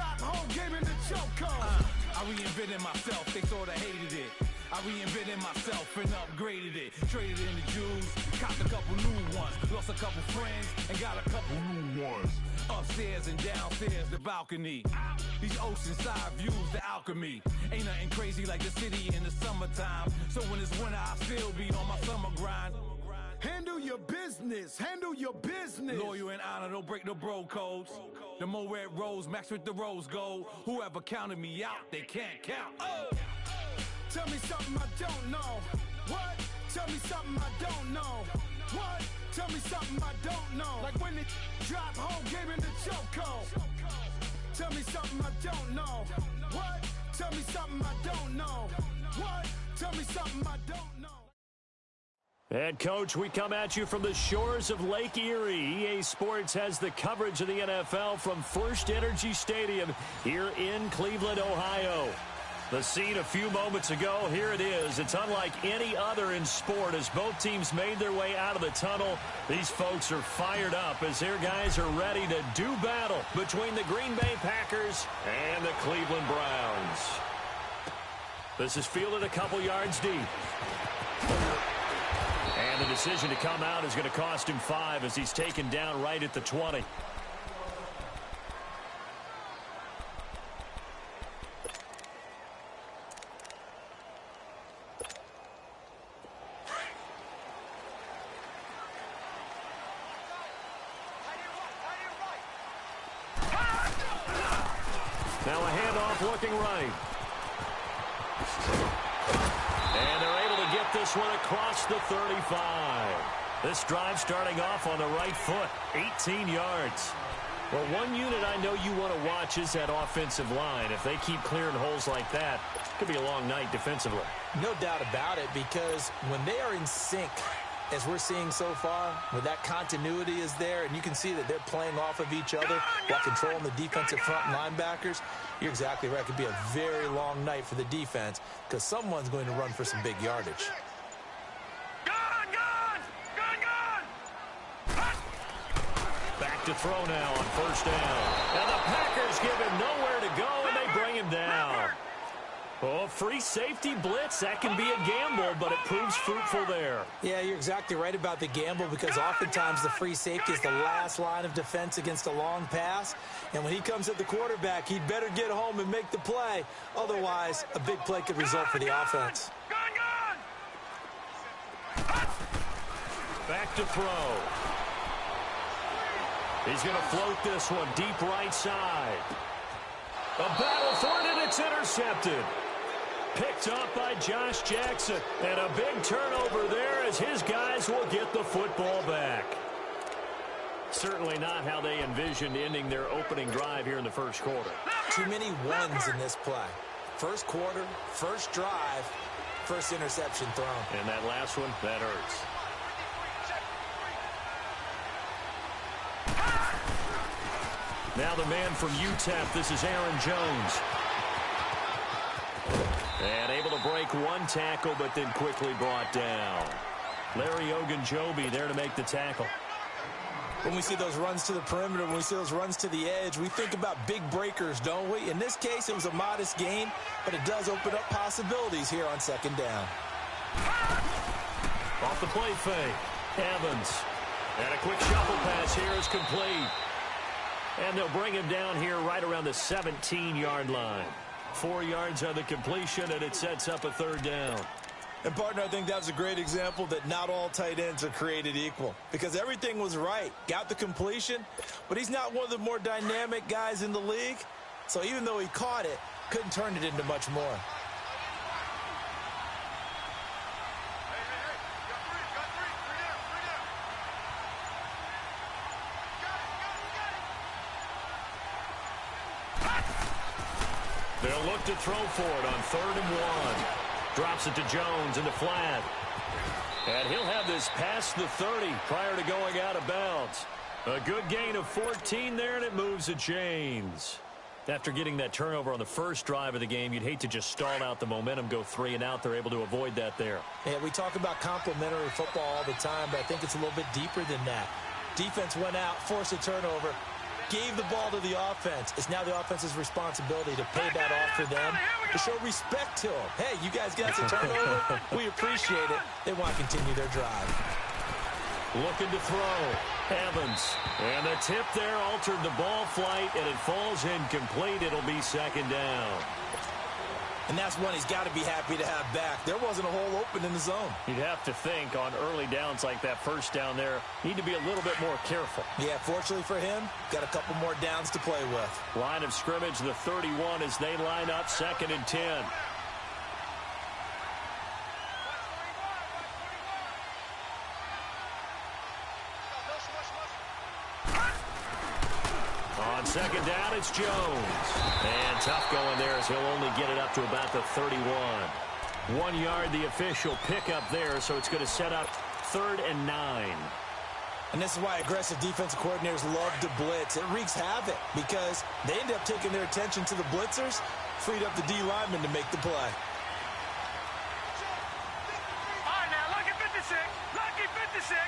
drop, whole game in the chokehold. I reinvented myself, they sorta hated it. I reinvented myself and upgraded it. Traded in the Jews, copped a couple new ones. Lost a couple friends and got a couple new ones. Upstairs and downstairs, the balcony. These oceanside views, the alchemy. Ain't nothing crazy like the city in the summertime. So when it's winter, I still be on my summer grind. Handle your business, handle your business. Loyal and honor, don't break no bro codes. The more red rose, max with the rose gold. Whoever counted me out, they can't count. Oh! Tell me something I don't know. What? Tell me something I don't know. What? Tell me something I don't know. Like when it drop, whole game in the chokehold. Tell me something I don't know. What? Tell me something I don't know. What? Tell me something I don't know. Head coach, we come at you from the shores of Lake Erie. EA Sports has the coverage of the NFL from First Energy Stadium here in Cleveland, Ohio. The scene a few moments ago, here it is. It's unlike any other in sport as both teams made their way out of the tunnel. These folks are fired up as their guys are ready to do battle between the Green Bay Packers and the Cleveland Browns. This is fielded a couple yards deep. And the decision to come out is going to cost him 5 as he's taken down right at the 20. Now a handoff looking right. And they're able to get this one across the 35. This drive starting off on the right foot, 18 yards. Well, one unit I know you want to watch is that offensive line. If they keep clearing holes like that, it could be a long night defensively. No doubt about it, because when they are in sync, as we're seeing so far, where that continuity is there, and you can see that they're playing off of each other while controlling the defensive front linebackers, you're exactly right. It could be a very long night for the defense because someone's going to run for some big yardage. Back to throw now on first down. And the Packers give him nowhere to go, and they bring him down. Oh, free safety blitz. That can be a gamble, but it proves fruitful there. Yeah, you're exactly right about the gamble because oftentimes the free safety is the last line of defense against a long pass. And when he comes at the quarterback, he'd better get home and make the play. Otherwise, a big play could result for the offense. Back to throw. He's going to float this one deep right side. A battle for it, and it's intercepted. Picked up by Josh Jackson. And a big turnover there as his guys will get the football back. Certainly not how they envisioned ending their opening drive here in the first quarter. Too many ones in this play. First quarter, first drive, first interception thrown. And that last one, that hurts. Now the man from UTEP, this is Aaron Jones. And able to break one tackle, but then quickly brought down. Larry Ogunjobi there to make the tackle. When we see those runs to the perimeter, when we see those runs to the edge, we think about big breakers, don't we? In this case, it was a modest gain, but it does open up possibilities here on second down. Off the play fake, Evans. And a quick shuffle pass here is complete. And they'll bring him down here right around the 17-yard line. 4 yards on the completion, and it sets up a third down. And, partner, I think that was a great example that not all tight ends are created equal because everything was right. Got the completion, but he's not one of the more dynamic guys in the league. So even though he caught it, couldn't turn it into much more. They'll look to throw for it on 3rd and 1. Drops it to Jones in the flat. And he'll have this past the 30 prior to going out of bounds. A good gain of 14 there, and it moves the chains. After getting that turnover on the first drive of the game, you'd hate to just stall out the momentum, go 3 and out. They're able to avoid that there. Yeah, we talk about complementary football all the time, but I think it's a little bit deeper than that. Defense went out, forced a turnover. gave the ball to the offense. It's now the offense's responsibility to pay that off for them, to show respect to them. Hey, you guys got the turnover. We appreciate it. They want to continue their drive. Looking to throw. Evans. And the tip there altered the ball flight, and it falls incomplete. It'll be second down. And that's one he's got to be happy to have back. There wasn't a hole open in the zone. You'd have to think on early downs like that first down there, need to be a little bit more careful. Yeah, fortunately for him, got a couple more downs to play with. Line of scrimmage, the 31 as they line up, 2nd and 10. On second down, it's Jones. And tough going there as he'll only get it up to about the 31. 1 yard, the official pickup there, so it's going to set up 3rd and 9. And this is why aggressive defensive coordinators love to blitz. It wreaks havoc because they end up taking their attention to the blitzers, freed up the D lineman to make the play. All right, now, lucky 56. Lucky 56.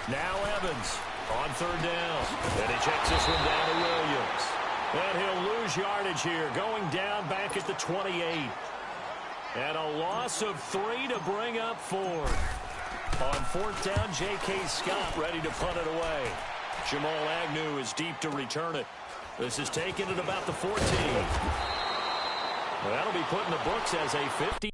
Now Evans on 3rd down. And he checks this one down to Williams. And he'll lose yardage here, going down back at the 28. And a loss of 3 to bring up 4th. On 4th down, J.K. Scott ready to punt it away. Jamal Agnew is deep to return it. This is taken at about the 14. Well, that'll be put in the books as a 50.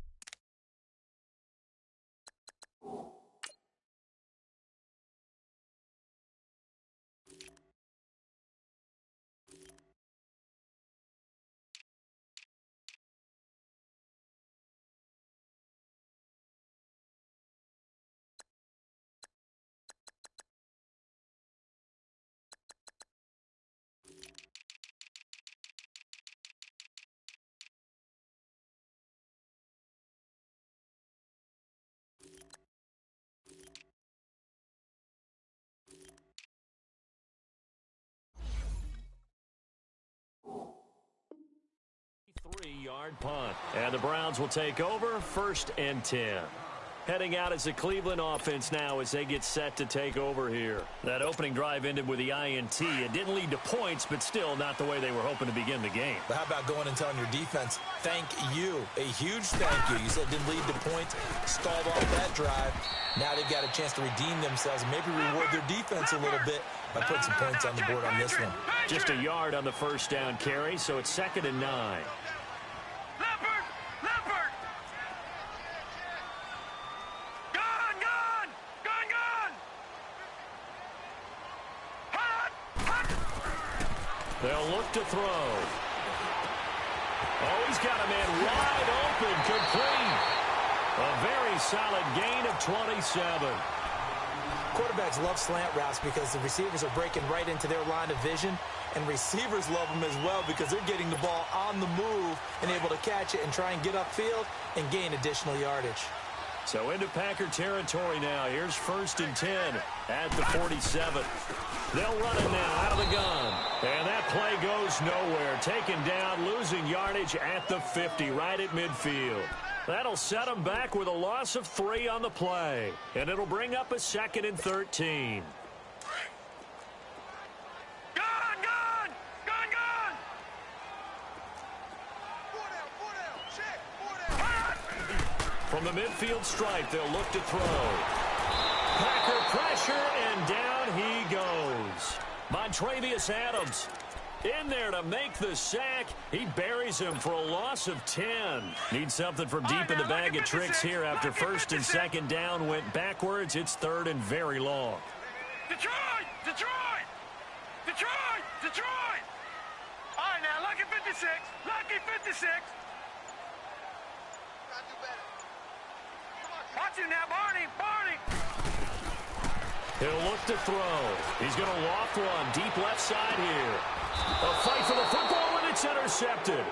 Three-yard punt. And the Browns will take over, 1st and 10. Heading out as the Cleveland offense now as they get set to take over here. That opening drive ended with the INT. It didn't lead to points, but still not the way they were hoping to begin the game. But how about going and telling your defense, thank you, a huge thank you. You said it didn't lead to points, stalled off that drive. Now they've got a chance to redeem themselves and maybe reward their defense a little bit by putting some points on the board on this one. Just a yard on the 1st down carry, so it's 2nd and 9. They'll look to throw. Oh, he's got a man wide open, complete. A very solid gain of 27. Quarterbacks love slant routes because the receivers are breaking right into their line of vision, and receivers love them as well because they're getting the ball on the move and able to catch it and try and get upfield and gain additional yardage. So into Packer territory now. Here's 1st and 10 at the 47. They'll run it now out of the gun. And that play goes nowhere. Taken down, losing yardage at the 50, right at midfield. That'll set them back with a loss of 3 on the play. And it'll bring up a 2nd and 13. From the midfield stripe, they'll look to throw. Packer pressure, and down he goes. Montravius Adams in there to make the sack. He buries him for a loss of 10. Needs something from deep in the bag of tricks here after 1st and 2nd down went backwards. It's 3rd and very long. Detroit! Detroit! Detroit! Detroit! All right, now, lucky 56. Lucky 56. Watch him now, Barney! Barney! He'll look to throw. He's going to loft one deep left side here. A fight for the football, and it's intercepted.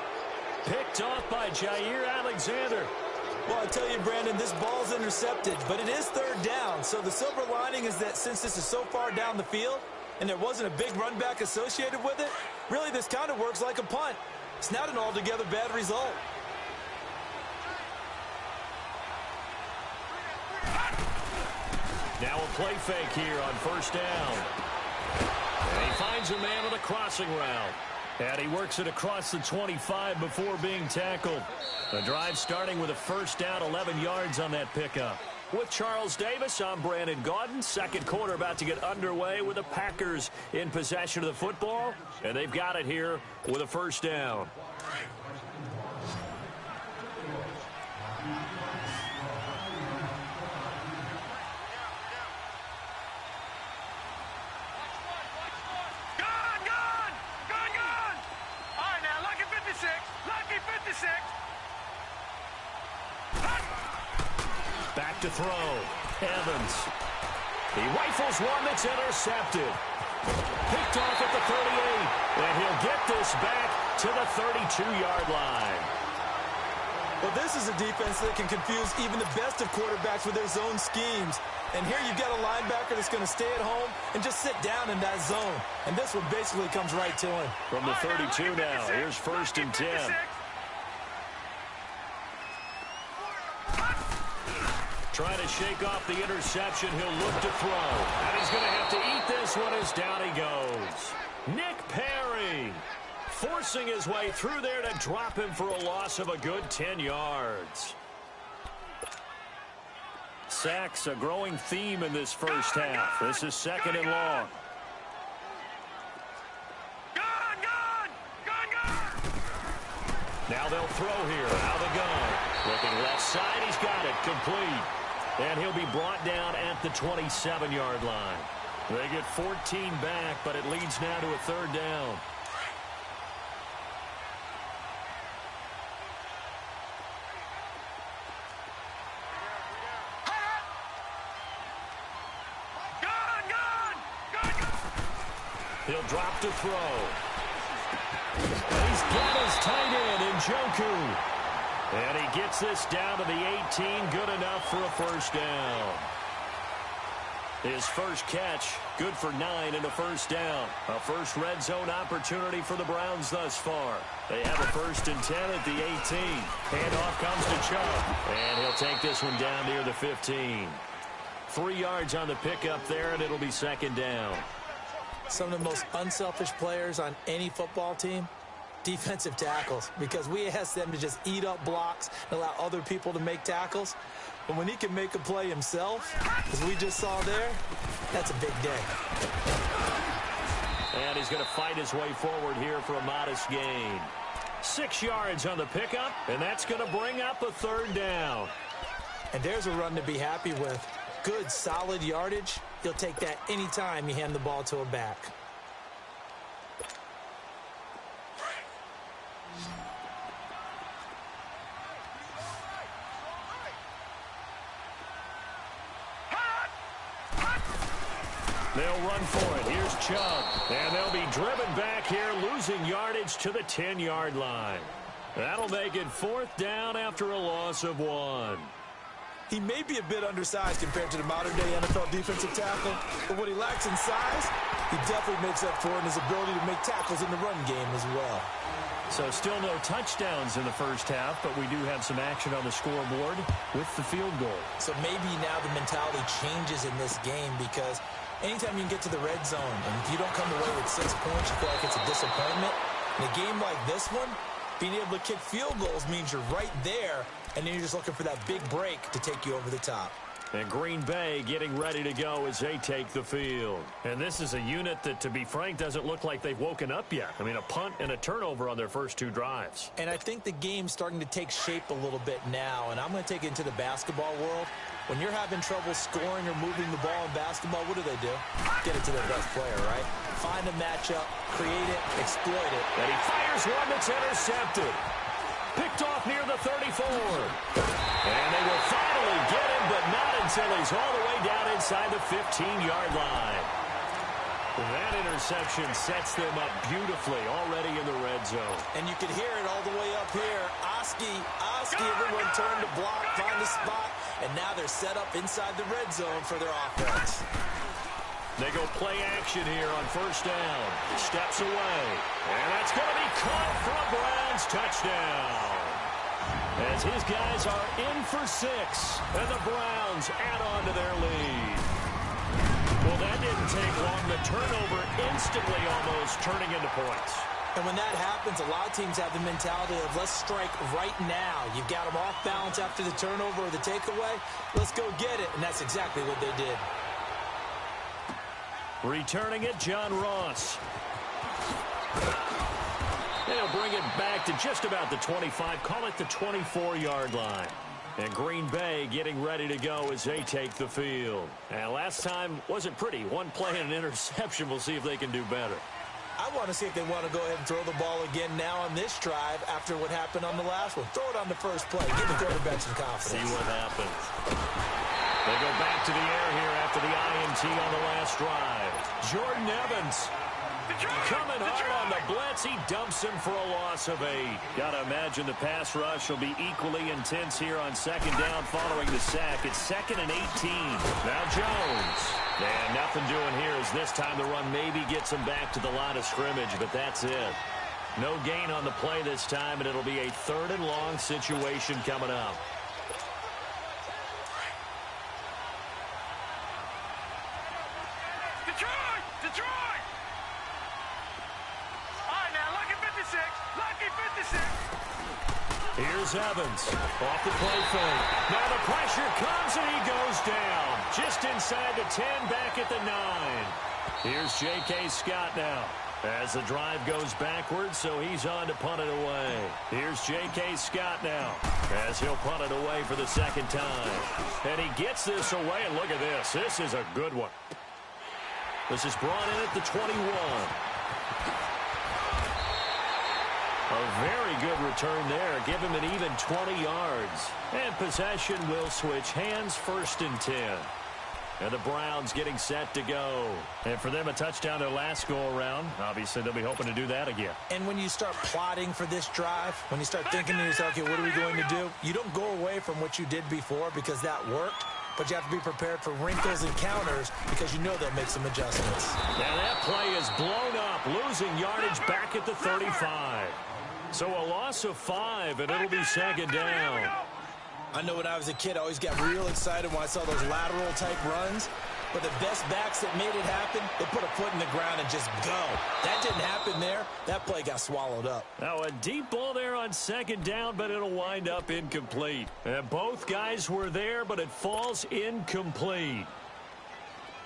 Picked off by Jair Alexander. Well, I tell you, Brandon, this ball's intercepted, but it is 3rd down. So the silver lining is that since this is so far down the field and there wasn't a big run back associated with it, really this kind of works like a punt. It's not an altogether bad result. Now a play fake here on 1st down. And he finds a man on the crossing route. And he works it across the 25 before being tackled. The drive starting with a first down, 11 yards on that pickup. With Charles Davis, I'm Brandon Gaudin. Second quarter about to get underway with the Packers in possession of the football. And they've got it here with a first down. Back to throw. Evans. He rifles one that's intercepted. Picked off at the 38. And he'll get this back to the 32-yard line. Well, this is a defense that can confuse even the best of quarterbacks with their zone schemes. And here you've got a linebacker that's going to stay at home and just sit down in that zone. And this one basically comes right to him. From the 32 now, here's first and 10. Trying to shake off the interception. He'll look to throw. And he's going to have to eat this one as down he goes. Nick Perry forcing his way through there to drop him for a loss of a good 10 yards. Sacks, a growing theme in this first half. This is second and long. Now they'll throw here. Out of the gun. Looking left side. He's got it. Complete. And he'll be brought down at the 27-yard line. They get 14 back, but it leads now to a third down. He'll drop to throw. He's got his tight end in Njoku. And he gets this down to the 18, good enough for a first down. His first catch, good for 9 and a first down. A first red zone opportunity for the Browns thus far. They have a first and 10 at the 18. Handoff comes to Chubb. And he'll take this one down near the 15. 3 yards on the pickup there, and it'll be second down. Some of the most unselfish players on any football team, defensive tackles, because we ask them to just eat up blocks and allow other people to make tackles. But when he can make a play himself, as we just saw there, that's a big day. And he's going to fight his way forward here for a modest gain. 6 yards on the pickup, and that's going to bring up a third down. And there's a run to be happy with. Good, solid yardage. You'll take that anytime you hand the ball to a back. They'll run for it. Here's Chubb. And they'll be driven back here, losing yardage to the 10-yard line. That'll make it fourth down after a loss of 1. He may be a bit undersized compared to the modern-day NFL defensive tackle, but what he lacks in size, he definitely makes up for in his ability to make tackles in the run game as well. So still no touchdowns in the first half, but we do have some action on the scoreboard with the field goal. So maybe now the mentality changes in this game, because anytime you can get to the red zone, and if you don't come away with 6 points, you feel like it's a disappointment. In a game like this one, being able to kick field goals means you're right there, and then you're just looking for that big break to take you over the top. And Green Bay getting ready to go as they take the field. And this is a unit that, to be frank, doesn't look like they've woken up yet. I mean, a punt and a turnover on their first 2 drives. And I think the game's starting to take shape a little bit now, and I'm going to take it into the basketball world. When you're having trouble scoring or moving the ball in basketball, what do? Get it to their best player, right? Find a matchup, create it, exploit it. And he fires one that's intercepted. Picked off near the 34. And they will finally get him, but not until he's all the way down inside the 15-yard line. That interception sets them up beautifully already in the red zone. And you can hear it all the way up here. Oski, everyone turned to block, find a spot, and now they're set up inside the red zone for their offense. They go play action here on first down. Steps away. And that's going to be caught for a Browns touchdown. As his guys are in for 6. And the Browns add on to their lead. Well, that didn't take long. The turnover instantly almost turning into points. And when that happens, a lot of teams have the mentality of let's strike right now. You've got them off balance after the turnover or the takeaway. Let's go get it. And that's exactly what they did. Returning it, John Ross. They'll bring it back to just about the 25. Call it the 24-yard line. And Green Bay getting ready to go as they take the field. And last time wasn't pretty. One play and an interception. We'll see if they can do better. I want to see if they want to go ahead and throw the ball again now on this drive after what happened on the last one. Throw it on the first play. Give the quarterback some confidence. See what happens. They go back to the air here after the INT on the last drive. Jordan Evans coming hard on the blitz. He dumps him for a loss of 8. Got to imagine the pass rush will be equally intense here on second down following the sack. It's 2nd and 18. Now Jones. And nothing doing here as this time the run maybe gets him back to the line of scrimmage, but that's it. No gain on the play this time, and it'll be a 3rd and long situation coming up. Detroit! All right, now, lucky 56. Lucky 56. Here's Evans off the play fake. Now the pressure comes and he goes down. Just inside the 10, back at the 9. Here's J.K. Scott now as the drive goes backwards, so he's on to punt it away. Here's J.K. Scott now as he'll punt it away for the 2nd time. And he gets this away, and look at this. This is a good one. This is brought in at the 21. A very good return there. Give him an even 20 yards. And possession will switch hands, 1st and 10. And the Browns getting set to go. And for them, a touchdown their last go-around. Obviously, they'll be hoping to do that again. And when you start plotting for this drive, when you start thinking to yourself, okay, what are we going to do? You don't go away from what you did before because that worked. But you have to be prepared for wrinkles and counters because you know they'll make some adjustments. Now that play is blown up, losing yardage back at the 35. So a loss of 5, and it'll be 2nd down. I know when I was a kid, I always got real excited when I saw those lateral-type runs. But the best backs that made it happen, they put a foot in the ground and just go. That didn't happen there. That play got swallowed up. Now a deep ball there on 2nd down, but it'll wind up incomplete. And both guys were there, but it falls incomplete.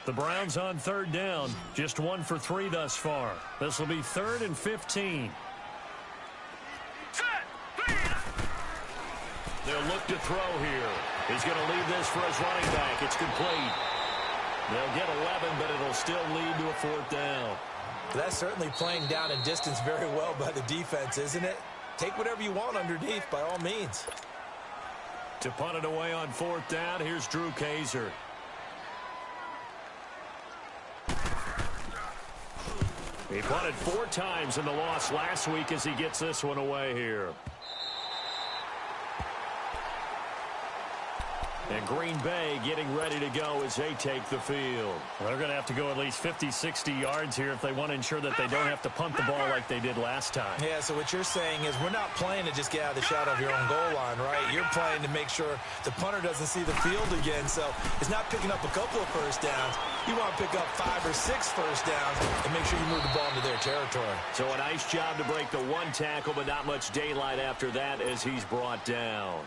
The Browns on 3rd down, just 1 for 3 thus far. This will be 3rd and 15. They'll look to throw here. He's going to leave this for his running back. It's complete. They'll get 11, but it'll still lead to a 4th down. That's certainly playing down in distance very well by the defense, isn't it? Take whatever you want underneath, by all means. To punt it away on 4th down, here's Drew Kaiser. He punted 4 times in the loss last week as he gets this one away here. And Green Bay getting ready to go as they take the field. Well, they're going to have to go at least 50, 60 yards here if they want to ensure that they don't have to punt the ball like they did last time. Yeah, so what you're saying is we're not playing to just get out of the shadow of your own goal line, right? You're playing to make sure the punter doesn't see the field again. So it's not picking up a couple of first downs. You want to pick up 5 or 6 first downs and make sure you move the ball into their territory. So a nice job to break the 1 tackle, but not much daylight after that as he's brought down.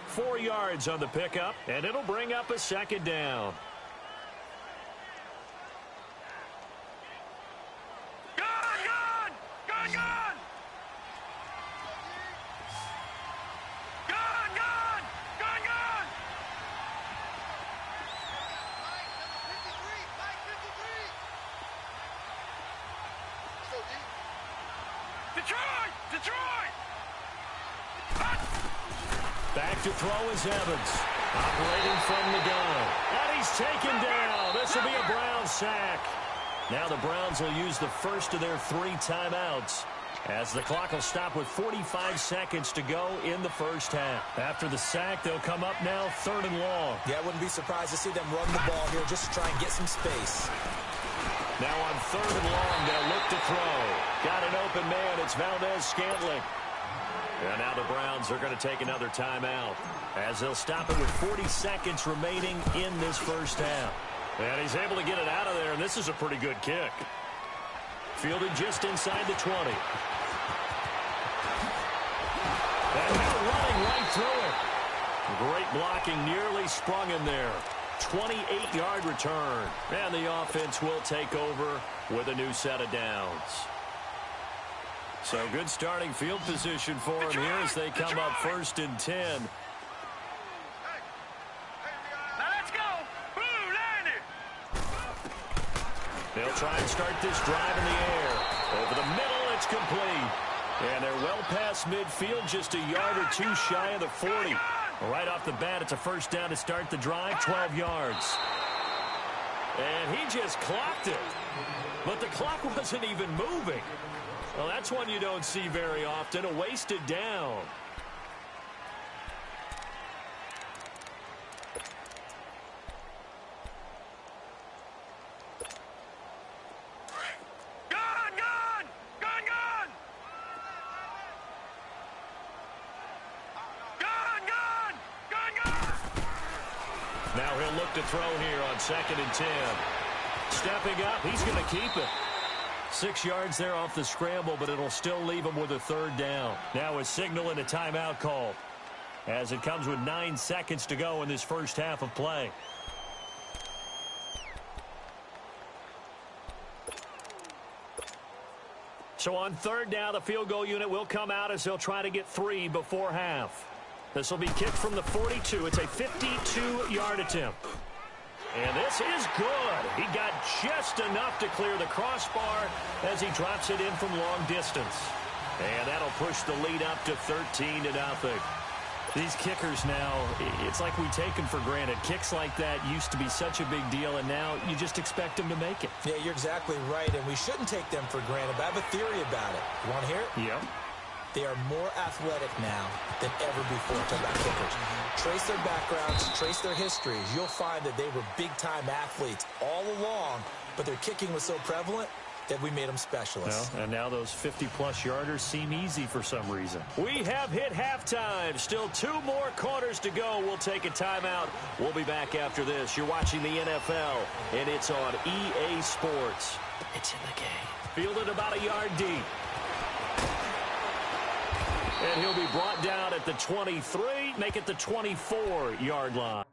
4 yards on the pickup, and it'll bring up a 2nd down. Gun! Detroit! Back to throw is Evans. Operating from the gun. And he's taken down. This will be a Browns sack. Now the Browns will use the first of their 3 timeouts as the clock will stop with 45 seconds to go in the first half. After the sack, they'll come up now 3rd and long. Yeah, I wouldn't be surprised to see them run the ball here just to try and get some space. Now on 3rd and long, they'll look to throw. Got an open man. It's Valdez-Scantling. And now the Browns are going to take another timeout as they'll stop it with 40 seconds remaining in this first half. And he's able to get it out of there, and this is a pretty good kick. Fielded just inside the 20. And now running right through it. Great blocking, nearly sprung in there. 28-yard return. And the offense will take over with a new set of downs. So good starting field position for them here as they come up 1st and 10. Now let's go. Blue line it. They'll try and start this drive in the air. Over the middle, it's complete. And they're well past midfield, just a yard or two shy of the 40. Right off the bat, it's a first down to start the drive, 12 yards. And he just clocked it. But the clock wasn't even moving. Well, that's one you don't see very often, a wasted down. Now he'll look to throw here on 2nd and 10. Stepping up, he's going to keep it. 6 yards there off the scramble, but it'll still leave him with a 3rd down. Now a signal and a timeout call as it comes with 9 seconds to go in this first half of play. So on 3rd down, the field goal unit will come out as they'll try to get 3 before half. This will be kicked from the 42. It's a 52-yard attempt. And this is good. He got just enough to clear the crossbar as he drops it in from long distance. And that'll push the lead up to 13-0. These kickers now, it's like we take them for granted. Kicks like that used to be such a big deal, and now you just expect them to make it. Yeah, you're exactly right, and we shouldn't take them for granted. But I have a theory about it. You want to hear it? Yep. They are more athletic now than ever before. Talk about kickers. Trace their backgrounds, trace their histories. You'll find that they were big-time athletes all along, but their kicking was so prevalent that we made them specialists. Well, and now those 50-plus yarders seem easy for some reason. We have hit halftime. Still 2 more quarters to go. We'll take a timeout. We'll be back after this. You're watching the NFL, and it's on EA Sports. It's in the game. Fielded about a yard deep. And he'll be brought down at the 23, make it the 24-yard line.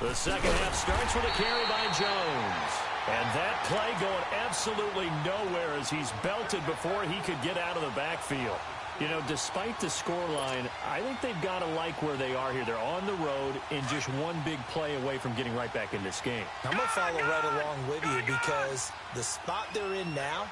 The second half starts with a carry by Jones. And that play going absolutely nowhere as he's belted before he could get out of the backfield. You know, despite the scoreline, I think they've got to like where they are here. They're on the road and just one big play away from getting right back in this game. I'm going to follow right along with you because the spot they're in now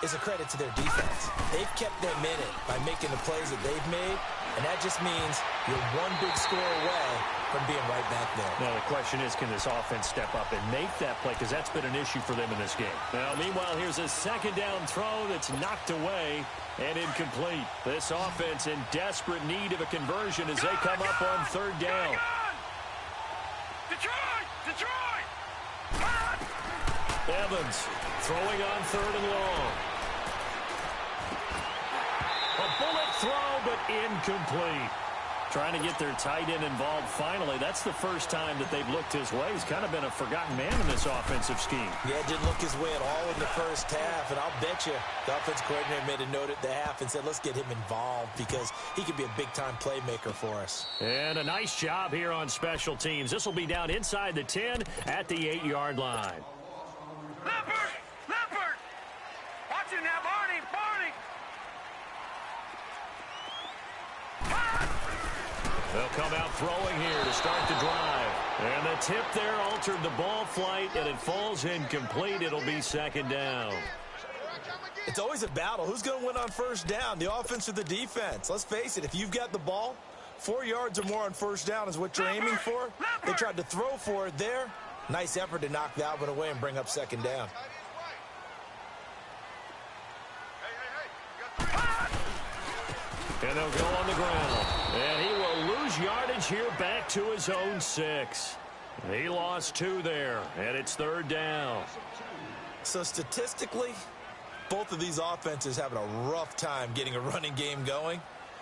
is a credit to their defense. They've kept them in it by making the plays that they've made, and that just means you're one big score away from being right back there. Now, the question is, can this offense step up and make that play? Because that's been an issue for them in this game. Now, meanwhile, here's a second down throw that's knocked away and incomplete. This offense in desperate need of a conversion as they come up on third down. Detroit! Evans throwing on third and long. A bullet throw, but incomplete. Trying to get their tight end involved finally. That's the first time that they've looked his way. He's kind of been a forgotten man in this offensive scheme. Yeah, didn't look his way at all in the first half. And I'll bet you the offense coordinator made a note at the half and said, let's get him involved because he could be a big-time playmaker for us. And a nice job here on special teams. This will be down inside the 10 at the 8-yard line. Leopard! Watch it now, Barney! They'll come out throwing here to start the drive. And the tip there altered the ball flight, and it falls incomplete. It'll be second down. It's always a battle. Who's going to win on first down, the offense or the defense? Let's face it, if you've got the ball, 4 yards or more on first down is what you're aiming for. They tried to throw for it there. Nice effort to knock that one away and bring up second down. And they'll go on the ground. And he will lose yardage here back to his own 6. He lost 2 there, and it's third down. So statistically, both of these offenses having a rough time getting a running game going.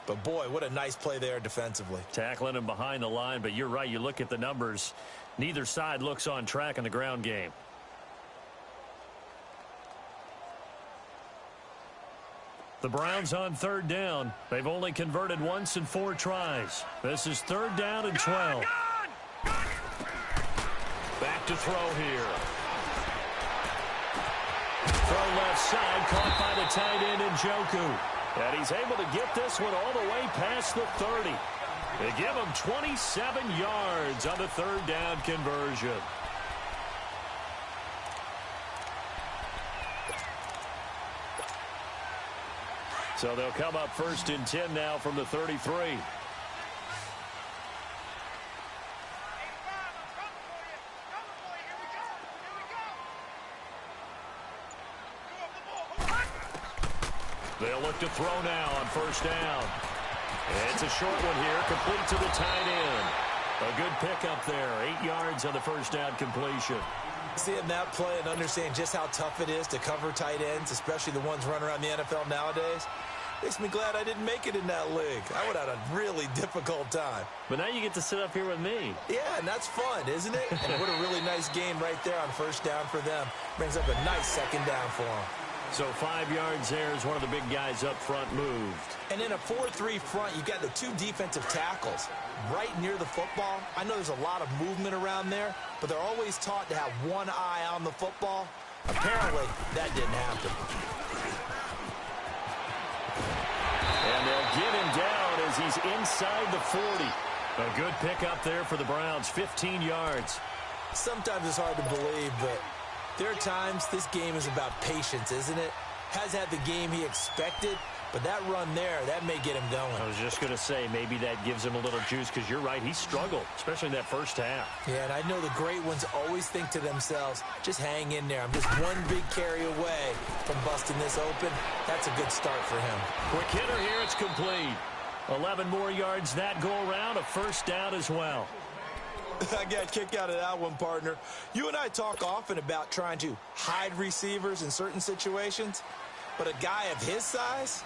But, boy, what a nice play there defensively. Tackling him behind the line, but you're right. You look at the numbers. Neither side looks on track in the ground game. The Browns on third down. They've only converted once in 4 tries. This is third down and 12. Back to throw here. Throw left side, caught by the tight end Njoku. And he's able to get this one all the way past the 30. They give him 27 yards on the third down conversion. So they'll come up first and 10 now from the 33. They'll look to throw now on first down. It's a short one here, complete to the tight end. A good pickup there, 8 yards on the first down completion. Seeing that play and understanding just how tough it is to cover tight ends, especially the ones running around the NFL nowadays, makes me glad I didn't make it in that league. I would have had a really difficult time. But now you get to sit up here with me. Yeah, and that's fun, isn't it? And what a really nice game right there on first down for them. Brings up a nice second down for them. So 5 yards there as one of the big guys up front moved. And in a 4-3 front, you've got the 2 defensive tackles right near the football. I know there's a lot of movement around there, but they're always taught to have one eye on the football. Apparently, that didn't happen. And they'll get him down as he's inside the 40. A good pickup there for the Browns, 15 yards. Sometimes it's hard to believe, but there are times this game is about patience, isn't it? Has had the game he expected, but that run there, that may get him going. I was just going to say, maybe that gives him a little juice, because you're right, he struggled, especially in that first half. Yeah, and I know the great ones always think to themselves, just hang in there. I'm just one big carry away from busting this open. That's a good start for him. Quick hitter here, it's complete. 11 more yards that go around, a first down as well. I got a kick out of that one, partner. You and I talk often about trying to hide receivers in certain situations, but a guy of his size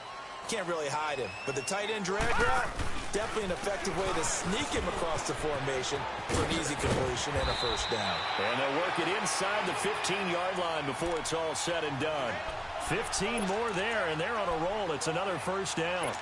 can't really hide him. But the tight end drag route, definitely an effective way to sneak him across the formation for an easy completion and a first down. And they'll work it inside the 15-yard line before it's all said and done. 15 more there, and they're on a roll. It's another first down.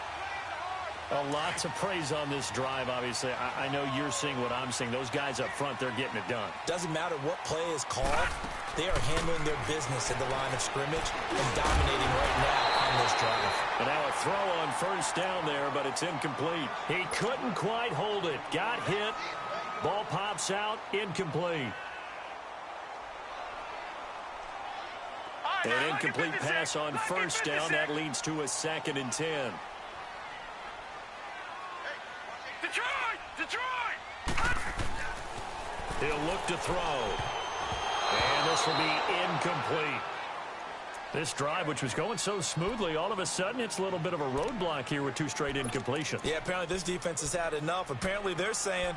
A lot to praise on this drive, obviously. I know you're seeing what I'm seeing. Those guys up front, they're getting it done. Doesn't matter what play is called. They are handling their business at the line of scrimmage and dominating right now on this drive. And now a throw on first down there, but it's incomplete. He couldn't quite hold it. Got hit. Ball pops out. Incomplete. An incomplete pass on first down. That leads to a 2nd and 10. Detroit! He'll look to throw. And this will be incomplete. This drive, which was going so smoothly, all of a sudden it's a little bit of a roadblock here with 2 straight incompletions. Yeah, apparently this defense has had enough. Apparently they're saying,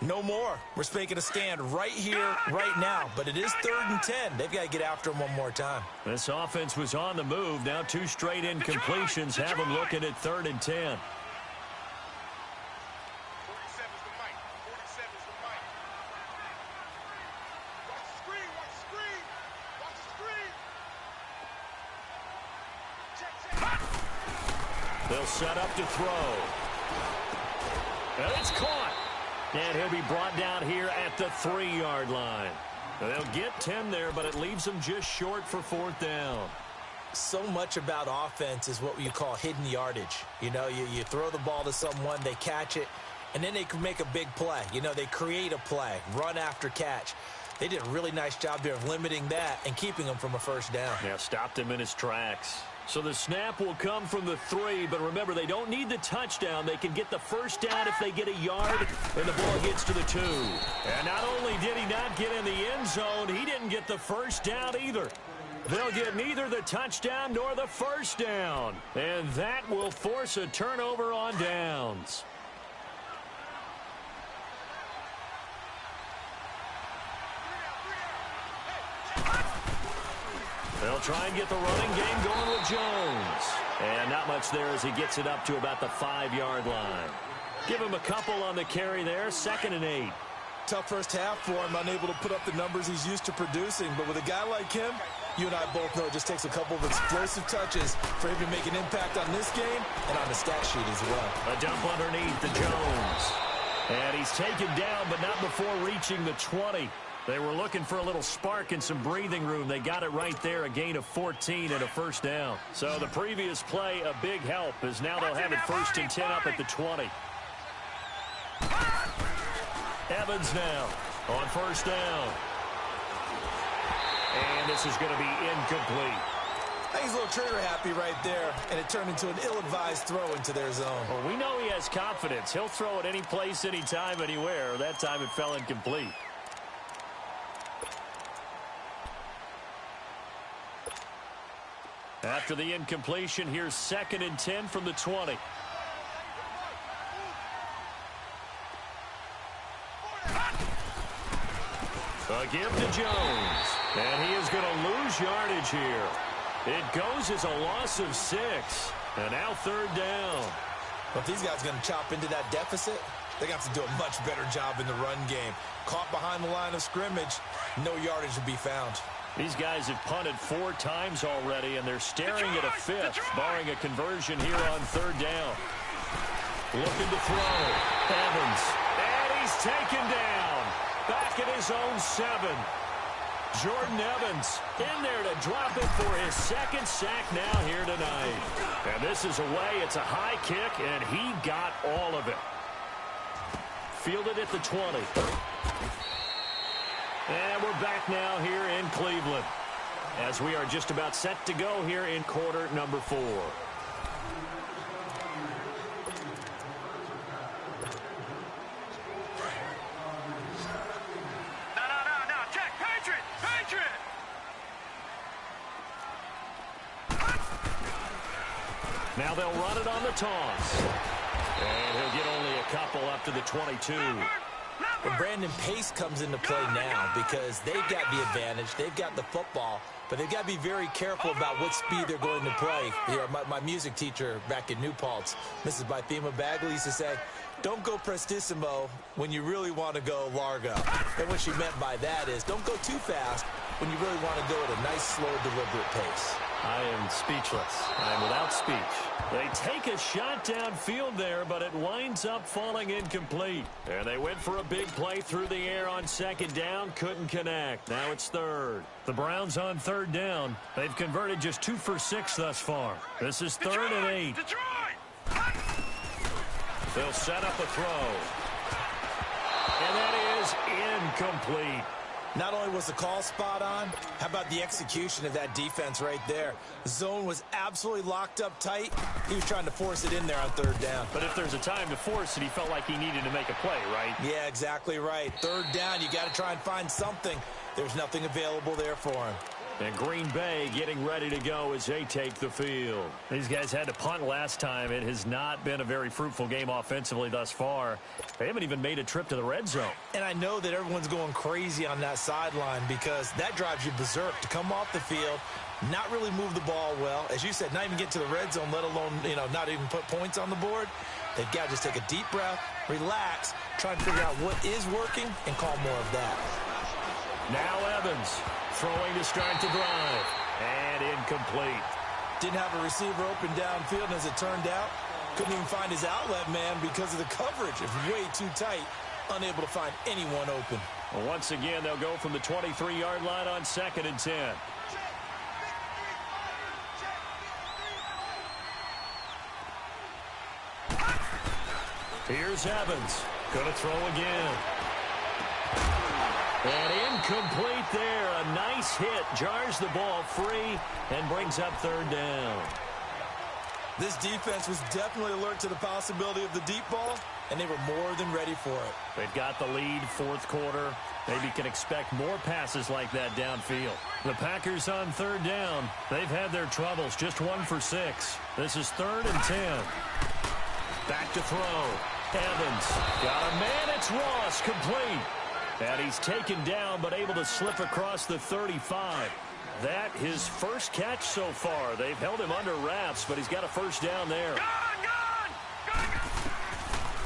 no more. We're making a stand right here, right now. But it is 3rd and 10. They've got to get after him one more time. This offense was on the move. Now 2 straight incompletions have them looking at 3rd and 10. They'll set up to throw. And it's caught. And he'll be brought down here at the 3-yard line. They'll get 10 there, but it leaves them just short for 4th down. So much about offense is what you call hidden yardage. You know, you throw the ball to someone, they catch it, and then they can make a big play. You know, they create a play, run after catch. They did a really nice job there of limiting that and keeping him from a first down. Yeah, stopped him in his tracks. So the snap will come from the 3, but remember, they don't need the touchdown. They can get the first down if they get a yard, and the ball gets to the 2. And not only did he not get in the end zone, he didn't get the first down either. They'll get neither the touchdown nor the first down, and that will force a turnover on downs. They'll try and get the running game going with Jones. And not much there as he gets it up to about the 5-yard line. Give him a couple on the carry there, 2nd and 8. Tough first half for him, unable to put up the numbers he's used to producing. But with a guy like him, you and I both know it just takes a couple of explosive touches for him to make an impact on this game and on the stat sheet as well. A dump underneath to Jones. And he's taken down, but not before reaching the 20. They were looking for a little spark and some breathing room. They got it right there, a gain of 14 and a first down. So the previous play, a big help, as now they'll have it 1st and 10 up at the 20. Evans now on first down. And this is going to be incomplete. I think he's a little trigger happy right there, and it turned into an ill-advised throw into their zone. Well, we know he has confidence. He'll throw it any place, anytime, anywhere. That time it fell incomplete. After the incompletion, here's 2nd and 10 from the 20. A give to Jones. And he is going to lose yardage here. It goes as a loss of 6. And now 3rd down. But if these guys are going to chop into that deficit, they got to do a much better job in the run game. Caught behind the line of scrimmage, no yardage to be found. These guys have punted 4 times already, and they're staring at a 5th, barring a conversion here on 3rd down. Looking to throw. Evans. And he's taken down. Back at his own 7. Jordan Evans in there to drop it for his 2nd sack now here tonight. And this is away. It's a high kick, and he got all of it. Fielded at the 20. And we're back now here in Cleveland as we are just about set to go here in quarter number 4. No. Check. Patriot. Now they'll run it on the toss. And he'll get only a couple up to the 22. But Brandon, pace comes into play now because they've got the advantage. They've got the football, but they've got to be very careful about what speed they're going to play. You know, my music teacher back in New Paltz, Mrs. Bythema Bagley, used to say, don't go prestissimo when you really want to go largo. And what she meant by that is don't go too fast when you really want to go at a nice, slow, deliberate pace. I am speechless. I am without speech. They take a shot downfield there, but it winds up falling incomplete. And they went for a big play through the air on second down. Couldn't connect. Now it's third. The Browns on third down. They've converted just 2 for 6 thus far. This is third and 8. They'll set up a throw. And that is incomplete. Not only was the call spot on, how about the execution of that defense right there? Zone was absolutely locked up tight. He was trying to force it in there on third down. But if there's a time to force it, he felt like he needed to make a play, right? Yeah, exactly right. Third down, you got to try and find something. There's nothing available there for him. And Green Bay getting ready to go as they take the field. These guys had to punt last time. It has not been a very fruitful game offensively thus far. They haven't even made a trip to the red zone. And I know that everyone's going crazy on that sideline because that drives you berserk to come off the field, not really move the ball well. As you said, not even get to the red zone, let alone, not even put points on the board. They've got to just take a deep breath, relax, try and figure out what is working, and call more of that. Now Evans throwing to start the drive. And incomplete. Didn't have a receiver open downfield, and as it turned out, couldn't even find his outlet man because of the coverage. It's way too tight, unable to find anyone open. Well, once again, they'll go from the 23-yard line on 2nd and 10. Here's Evans. Going to throw again. And incomplete there. A nice hit. Jars the ball free and brings up third down. This defense was definitely alert to the possibility of the deep ball, and they were more than ready for it. They've got the lead, fourth quarter. Maybe can expect more passes like that downfield. The Packers on third down. They've had their troubles. Just 1 for 6. This is 3rd and 10. Back to throw. Evans got a man. It's Ross, complete. And he's taken down, but able to slip across the 35. That his first catch so far. They've held him under wraps, but he's got a first down there.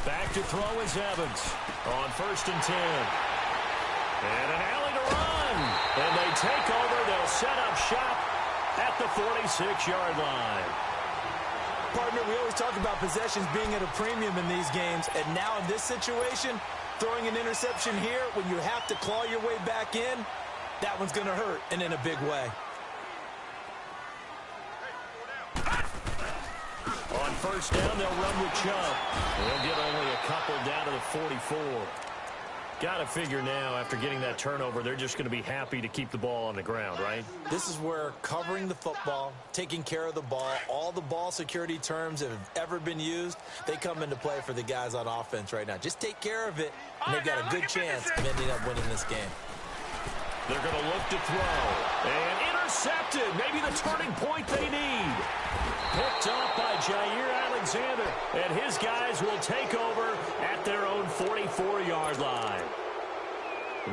Back to throw is Evans on 1st and 10. And an alley to run. And they take over. They'll set up shop at the 46-yard line. Partner, we always talk about possessions being at a premium in these games, and now in this situation, throwing an interception here when you have to claw your way back in, that one's going to hurt, and in a big way. On 1st down, they'll run with Chubb. They'll get only a couple down to the 44. Got to figure now, after getting that turnover, they're just going to be happy to keep the ball on the ground, right? This is where covering the football, taking care of the ball, all the ball security terms that have ever been used, they come into play for the guys on offense right now. Just take care of it, and they've got a good chance of ending up winning this game. They're going to look to throw. And intercepted. Maybe the turning point they need. Picked up by Jair Alexander. And his guys will take over at their own 44-yard line.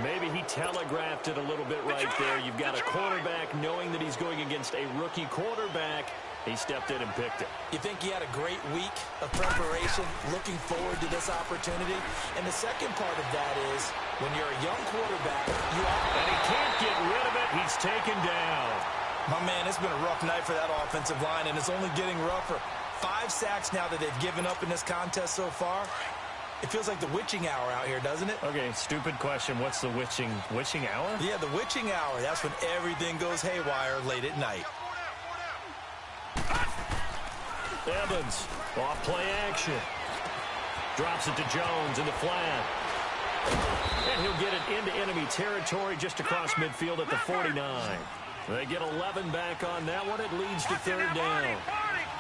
Maybe he telegraphed it a little bit right there. You've got a quarterback knowing that he's going against a rookie quarterback. He stepped in and picked it. You think he had a great week of preparation, looking forward to this opportunity? And the second part of that is, when you're a young quarterback, and he can't get rid of it. He's taken down. My man, it's been a rough night for that offensive line, and it's only getting rougher. 5 sacks now that they've given up in this contest so far. It feels like the witching hour out here, doesn't it? Okay, stupid question. What's the witching hour? Yeah, the witching hour. That's when everything goes haywire late at night. Evans, off play action. Drops it to Jones in the flat. And he'll get it into enemy territory just across midfield at the 49. They get 11 back on that one. It leads to third down.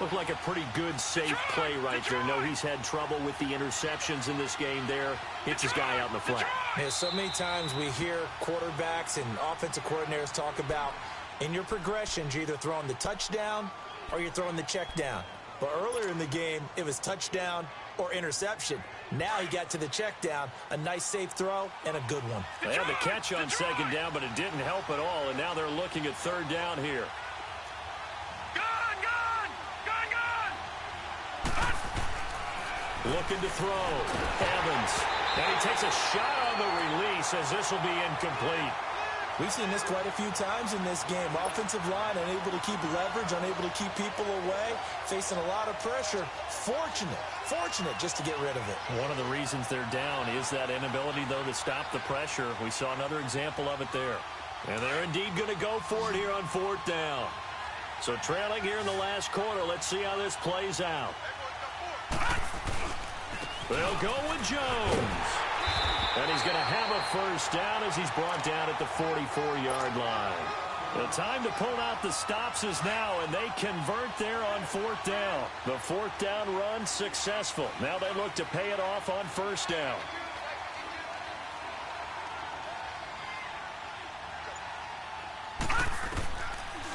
Looked like a pretty good, safe play right there. No, he's had trouble with the interceptions in this game there. Hits his guy out in the flat. Yeah, so many times we hear quarterbacks and offensive coordinators talk about, in your progressions, you're either throwing the touchdown or you're throwing the check down. But earlier in the game, it was touchdown or interception. Now he got to the check down, a nice safe throw, and a good one. They had the catch on second down, but it didn't help at all, and now they're looking at third down here. Looking to throw. Evans. And he takes a shot on the release as this will be incomplete. We've seen this quite a few times in this game. Offensive line unable to keep leverage, unable to keep people away, facing a lot of pressure. Fortunate just to get rid of it. One of the reasons they're down is that inability, though, to stop the pressure. We saw another example of it there. And they're indeed going to go for it here on 4th down. So trailing here in the last quarter. Let's see how this plays out. They'll go with Jones. And he's going to have a first down as he's brought down at the 44-yard line. The time to pull out the stops is now, and they convert there on 4th down. The 4th down run successful. Now they look to pay it off on 1st down.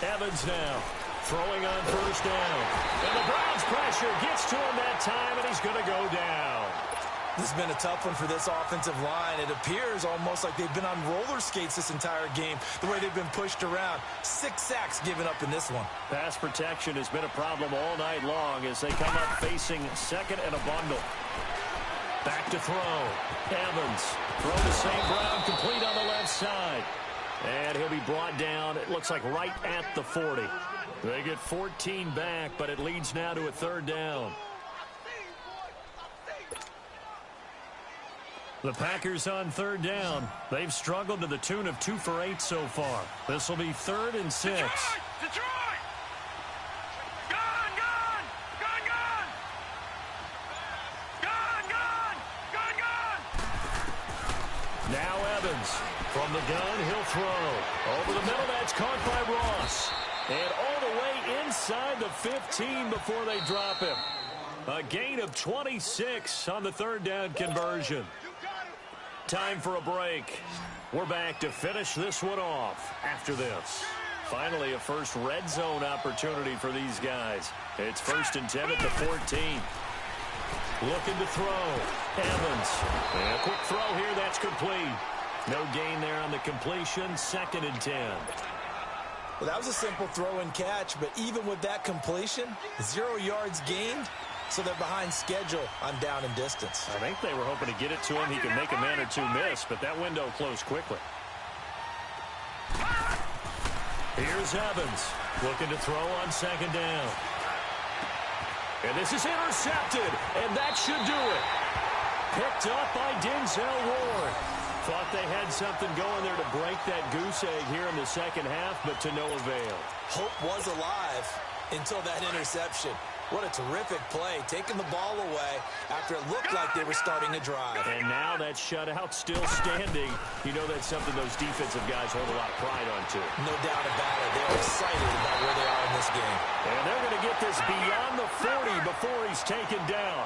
Evans now throwing on 1st down. And the Browns pressure gets to him that time, and he's going to go down. This has been a tough one for this offensive line. It appears almost like they've been on roller skates this entire game, the way they've been pushed around. 6 sacks given up in this one. Pass protection has been a problem all night long as they come up facing second and a bundle. Back to throw. Evans throw to St. Brown, complete on the left side. And he'll be brought down, it looks like right at the 40. They get 14 back, but it leads now to a 3rd down. The Packers on 3rd down. They've struggled to the tune of 2 for 8 so far. This will be 3rd and 6. Detroit! Gone! Now Evans from the gun, he'll throw. Over the middle, that's caught by Ross. And all the way inside the 15 before they drop him. A gain of 26 on the 3rd down conversion. Time for a break. We're back to finish this one off after this. Finally, a first red zone opportunity for these guys. It's 1st and 10 at the 14. Looking to throw. Evans. And a quick throw here. That's complete. No gain there on the completion. 2nd and 10. Well, that was a simple throw and catch, but even with that completion, 0 yards gained. So they're behind schedule on down and distance. I think they were hoping to get it to him. He can make a man or two miss, but that window closed quickly. Here's Evans looking to throw on 2nd down. And this is intercepted, and that should do it. Picked up by Denzel Ward. Thought they had something going there to break that goose egg here in the 2nd half, but to no avail. Hope was alive until that interception. What a terrific play, taking the ball away after it looked like they were starting to drive. And now that shutout still standing. You know that's something those defensive guys hold a lot of pride on, too. No doubt about it. They're excited about where they are in this game. And they're going to get this beyond the 40 before he's taken down.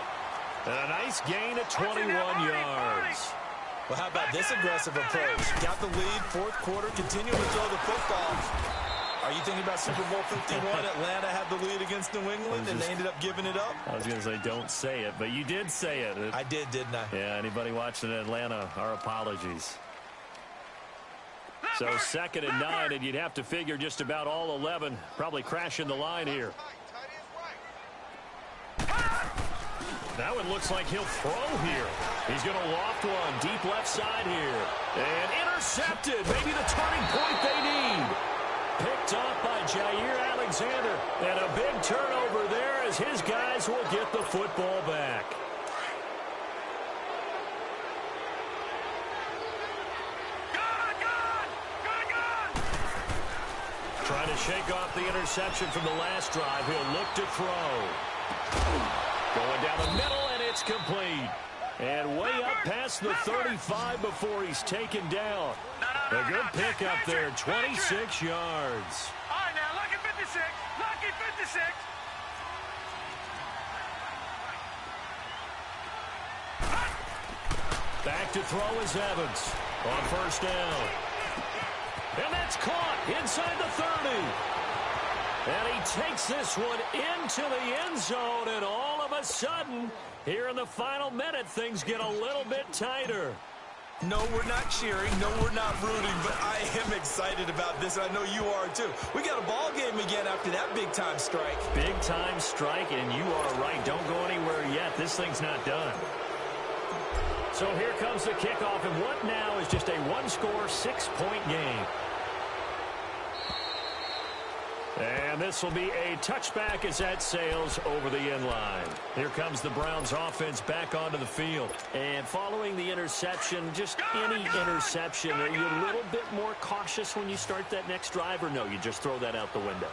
And a nice gain at 21 yards. Well, how about this aggressive approach? Got the lead, 4th quarter, continuing to throw the football. Are you thinking about Super Bowl 51? Atlanta had the lead against New England, and they ended up giving it up? I was going to say, don't say it, but you did say it. I did, didn't I? Yeah, anybody watching Atlanta, our apologies. So 2nd and 9, and you'd have to figure just about all 11 probably crashing the line here. That one looks like he'll throw here. He's going to loft one deep left side here. And intercepted. Maybe the turning point they need. Picked off by Jair Alexander. And a big turnover there as his guys will get the football back. Trying to shake off the interception from the last drive. He'll look to throw. Going down the middle, and it's complete. And way up past the 35 before he's taken down. A good pickup there, 26 yards. All right, now, lucky 56. Lucky 56. Back to throw is Evans on 1st down. And that's caught inside the 30. And he takes this one into the end zone, and all of a sudden, here in the final minute, things get a little bit tighter. No, we're not cheering. No, we're not rooting, but I am excited about this. I know you are, too. We got a ball game again after that big-time strike. Big-time strike, and you are right. Don't go anywhere yet. This thing's not done. So here comes the kickoff, and what now is just a one-score, 6-point game. And this will be a touchback as that sails over the end line. Here comes the Browns offense back onto the field. And following the interception, just any interception, are you a little bit more cautious when you start that next drive, or no, you just throw that out the window?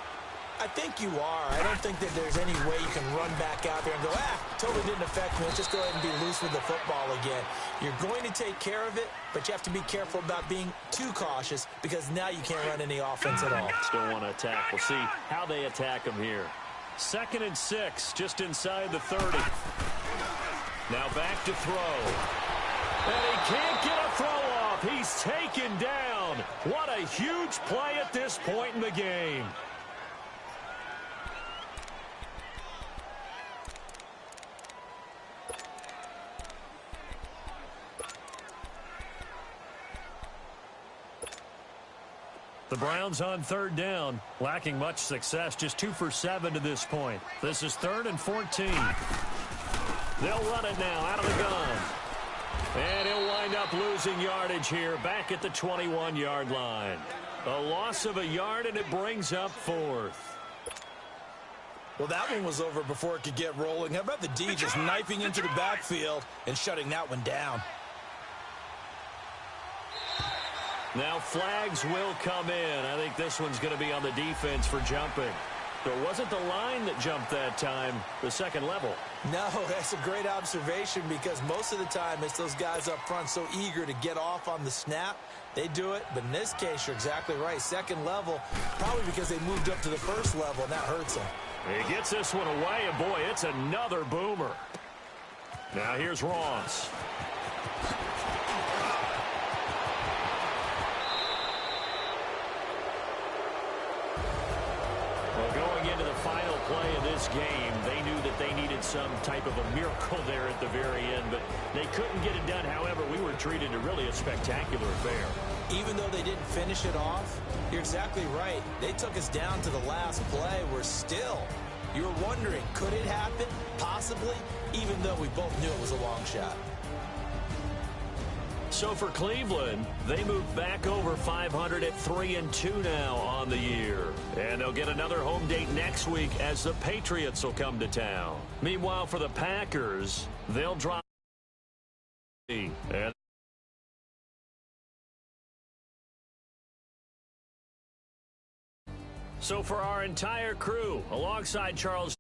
I think you are. I don't think that there's any way you can run back out there and go, totally didn't affect me. Let's just go ahead and be loose with the football again. You're going to take care of it, but you have to be careful about being too cautious because now you can't run any offense at all. Still want to attack. We'll see how they attack them here. 2nd and 6, just inside the 30. Now back to throw. And he can't get a throw off. He's taken down. What a huge play at this point in the game. The Browns on 3rd down, lacking much success, just 2 for 7 to this point. This is 3rd and 14. They'll run it now out of the gun. And he'll wind up losing yardage here back at the 21-yard line. A loss of a yard, and it brings up 4th. Well, that one was over before it could get rolling. How about the D just knifing into the backfield and shutting that one down? Now flags will come in. I think this one's going to be on the defense for jumping. So it wasn't the line that jumped that time, the second level. No, that's a great observation because most of the time it's those guys up front so eager to get off on the snap. They do it, but in this case, you're exactly right. Second level, probably because they moved up to the first level, and that hurts them. He gets this one away, and boy, it's another boomer. Now here's Ross. Final play of this game, they knew that they needed some type of a miracle there at the very end, but they couldn't get it done. However, we were treated to really a spectacular affair. Even though they didn't finish it off, you're exactly right. They took us down to the last play. We're still, you were wondering, could it happen? Possibly, even though we both knew it was a long shot. So for Cleveland, they move back over 500 at 3-2 now on the year. And they'll get another home date next week as the Patriots will come to town. Meanwhile, for the Packers, they'll drop. And so for our entire crew, alongside Charles